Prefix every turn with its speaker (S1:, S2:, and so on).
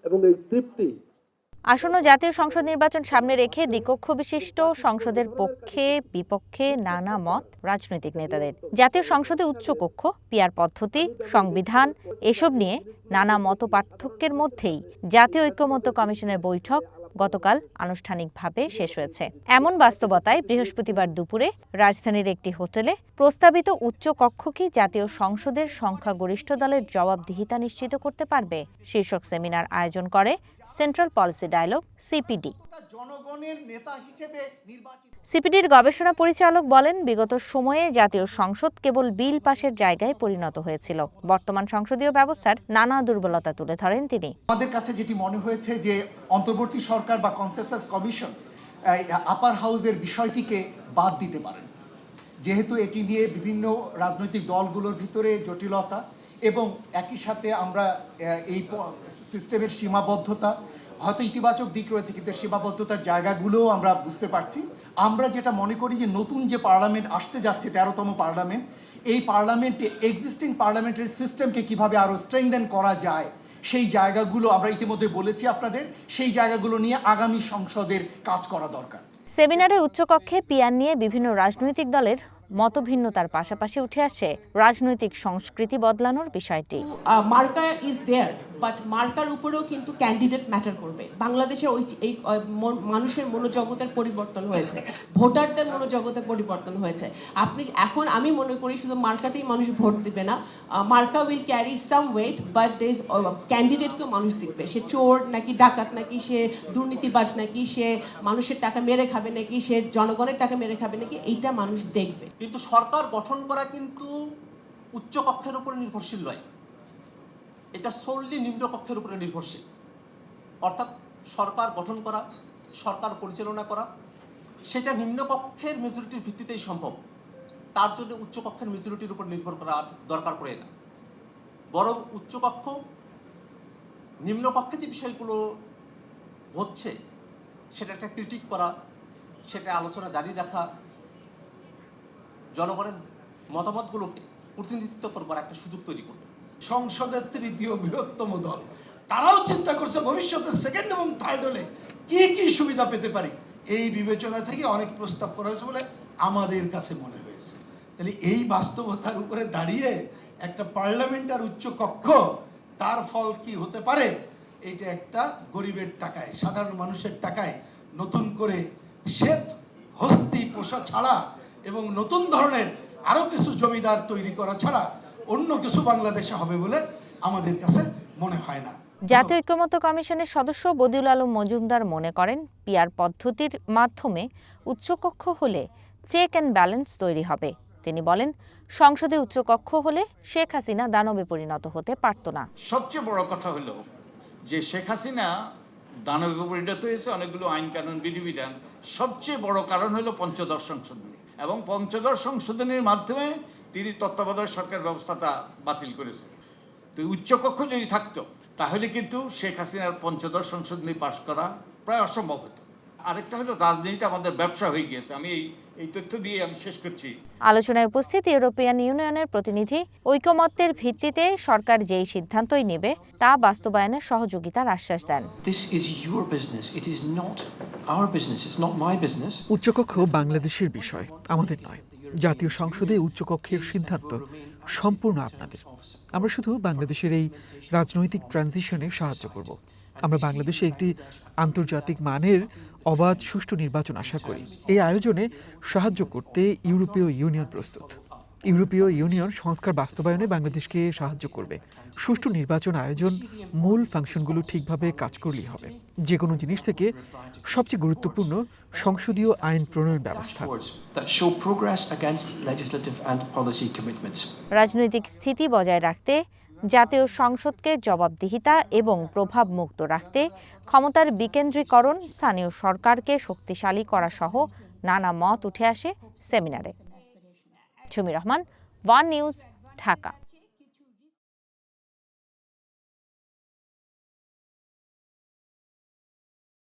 S1: এবং এই তৃপ্তি।
S2: আসন্ন জাতীয় সংসদ নির্বাচন সামনে রেখে দ্বিকক্ষ বিশিষ্ট সংসদের পক্ষে বিপক্ষে নানা মত রাজনৈতিক নেতাদের। জাতীয় সংসদে উচ্চকক্ষ, পিআর পদ্ধতি, সংবিধান এসব নিয়ে নানা মতপার্থক্যের মধ্যেই জাতীয় ঐকমত্য কমিশনের বৈঠক গতকাল আনুষ্ঠানিকভাবে শেষ হয়েছে। এমন বাস্তবতায় বৃহস্পতিবার দুপুরে রাজধানীর একটি হোটেলে প্রস্তাবিত উচ্চ কক্ষ কি জাতীয় সংসদের সংখ্যাগরিষ্ঠ দলের জবাবদিহিতা নিশ্চিত করতে পারবে শীর্ষক সেমিনার আয়োজন করে সেন্ট্রাল পলিসি ডায়ালগ সিপিডি। সিপিডির গবেষণা পরিচালক বলেন, বিগত সময়ে জাতীয় সংসদ কেবল বিল পাশের জায়গায় পরিণত হয়েছিল। বর্তমান সংসদীয় ব্যবস্থার নানা দুর্বলতা তুলে ধরেন তিনি।
S3: আমাদের কাছে যেটি মনে হয়েছে যে অন্তর্বর্তী সরকার বা কনসেনসাস কমিশন আপার হাউসের বিষয়টিকে বাদ দিতে পারেন, যেহেতু এটি নিয়ে বিভিন্ন রাজনৈতিক দলগুলোর ভিতরে জটিলতা এবং একই সাথে আমরা এই সিস্টেমের সীমাবদ্ধতা, হয়তো ইতিবাচক দিক রয়েছে কিন্তু সীমাবদ্ধতার জায়গাগুলোও আমরা বুঝতে পারছি। আমরা যেটা মনে করি যে নতুন যে পার্লামেন্ট আসতে যাচ্ছে 13তম পার্লামেন্ট, এই পার্লামেন্টে এক্সিস্টিং পার্লামেন্টারি সিস্টেমকে কিভাবে আরও স্ট্রেংথেন করা যায় সেই জায়গাগুলো আমরা ইতিমধ্যে বলেছি আপনাদের, সেই জায়গাগুলো নিয়ে আগামী সংসদের কাজ করা দরকার।
S2: সেমিনারে উচ্চকক্ষে পিআর নিয়ে বিভিন্ন রাজনৈতিক দলের মতভিন্নতার পাশাপাশি উঠে আসে রাজনৈতিক সংস্কৃতি বদলানোর বিষয়টি।
S4: মার্কা ইজ দেয়ার, বাট মার্কার উপরেও কিন্তু ক্যান্ডিডেট ম্যাটার করবে। বাংলাদেশে এই মানুষের মনোজগতের পরিবর্তন হয়েছে, ভোটারদের মনোজগতের পরিবর্তন হয়েছে। আমি মনে করি শুধু মার্কাতেই মানুষ ভোট দিবে না, মার্কা will carry some weight, but their ক্যান্ডিডেটকেও মানুষ দেখবে। সে চোর নাকি ডাকাত, নাকি সে দুর্নীতিবাজ, নাকি সে মানুষের টাকা মেরে খাবে, নাকি সে জনগণের টাকা মেরে খাবে, নাকি এইটা মানুষ দেখবে।
S5: কিন্তু সরকার গঠন করা কিন্তু উচ্চ কক্ষের উপর নির্ভরশীল নয়, এটা সোললি নিম্ন কক্ষের উপরে নির্ভরশীল। অর্থাৎ সরকার গঠন করা, সরকার পরিচালনা করা, সেটা নিম্ন কক্ষের মেজরিটির ভিত্তিতেই সম্ভব। তার জন্য উচ্চ কক্ষের মেজরিটির উপর নির্ভর করা দরকার পড়ে না, বরং উচ্চ কক্ষ নিম্ন কক্ষে যে বিষয়গুলো হচ্ছে সেটা একটা ক্রিটিক করা, সেটা আলোচনা জারি রাখা, জনগণের মতামতগুলোকে প্রতিনিধিত্ব করবার একটা সুযোগ তৈরি করবে।
S6: সংসদের তৃতীয় বৃহত্তম দল, তারাও চিন্তা করছে ভবিষ্যতে সেকেন্ড এবং থার্ড হলে কি কি সুবিধা পেতে পারি। এই বিবেচনা থেকে অনেক প্রস্তাব করা হয়েছে বলে আমাদের কাছে মনে হয়েছে। তাহলে এই বাস্তবতার উপরে দাঁড়িয়ে একটা পার্লামেন্ট আর উচ্চ কক্ষ, তার ফল কি হতে পারে, এটা একটা গরিবের টাকায়, সাধারণ মানুষের টাকায় নতুন করে শ্বেত হস্তি পোষা ছাড়া এবং নতুন ধরনের আরো কিছু জমিদার তৈরি করা ছাড়া অন্য কিছু বাংলাদেশে হবে বলে আমাদের কাছে মনে হয় না।
S2: জাতীয় ঐকমত্য কমিশনের সদস্য বদিউল আলম মজুমদার মনে করেন, পিআর পদ্ধতির মাধ্যমে উচ্চকক্ষ হলে চেক অ্যান্ড ব্যালেন্স তৈরি হবে। তিনি বলেন, সংসদে উচ্চকক্ষ হলে শেখ হাসিনা দানবে পরিণত হতে পারত না।
S7: সবচেয়ে বড় কথা হলো যে শেখ হাসিনা দানবে পরিণত হয়েছে অনেকগুলো আইন কানুন বিধিবিধান। সবচেয়ে বড় কারণ হলো পঞ্চদশ সংশোধনী, এবং পঞ্চদশ সংশোধনীর মাধ্যমে তিনি তত্ত্বাবধায়ক সরকার ব্যবস্থাটা বাতিল করেছে। তো উচ্চকক্ষ যদি থাকতো তাহলে কিন্তু শেখ হাসিনার পঞ্চদশ সংশোধনী পাশ করা প্রায় অসম্ভব হতো। আরেকটা হলো রাজনীতিটা আমাদের ব্যবসা হয়ে গিয়েছে। আমি এই তথ্য দিয়ে আমি শেষ করছি।
S2: আলোচনায় উপস্থিত ইউরোপিয়ান ইউনিয়নের প্রতিনিধি ঐকমত্যের ভিত্তিতে সরকার যেই সিদ্ধান্তই নেবে তা বাস্তবায়নে সহযোগিতার আশ্বাস দেন।
S8: উচ্চকক্ষ বাংলাদেশের বিষয়, আমাদের নয়। জাতীয় সংসদে উচ্চকক্ষের সিদ্ধান্ত সম্পূর্ণ আপনাদের। আমরা শুধু বাংলাদেশের এই রাজনৈতিক ট্রানজিশনে সাহায্য করব। আমরা বাংলাদেশে একটি আন্তর্জাতিক মানের অবাধ সুষ্ঠু নির্বাচন আশা করি। এই আয়োজনে সাহায্য করতে ইউরোপীয় ইউনিয়ন প্রস্তুত। ইউরোপীয় ইউনিয়ন সংস্কার বাস্তবায়নে বাংলাদেশকে সাহায্য করবে। সুষ্ঠু নির্বাচন আয়োজন, মূল ফাংশনগুলো ঠিকভাবে কাজ করলেই হবে। যে কোনো জিনিস থেকে সবচেয়ে গুরুত্বপূর্ণ সংসদীয় আইন প্রণয়ন ব্যবস্থা।
S2: রাজনৈতিক স্থিতি বজায় রাখতে, জাতীয় সংসদকে জবাবদিহিতা এবং প্রভাব মুক্ত রাখতে, ক্ষমতার বিকেন্দ্রীকরণ, স্থানীয় সরকারকে শক্তিশালী করা সহ নানা মত উঠে আসে সেমিনারে। ঝুমি রহমান, ওয়ান নিউজ, ঢাকা।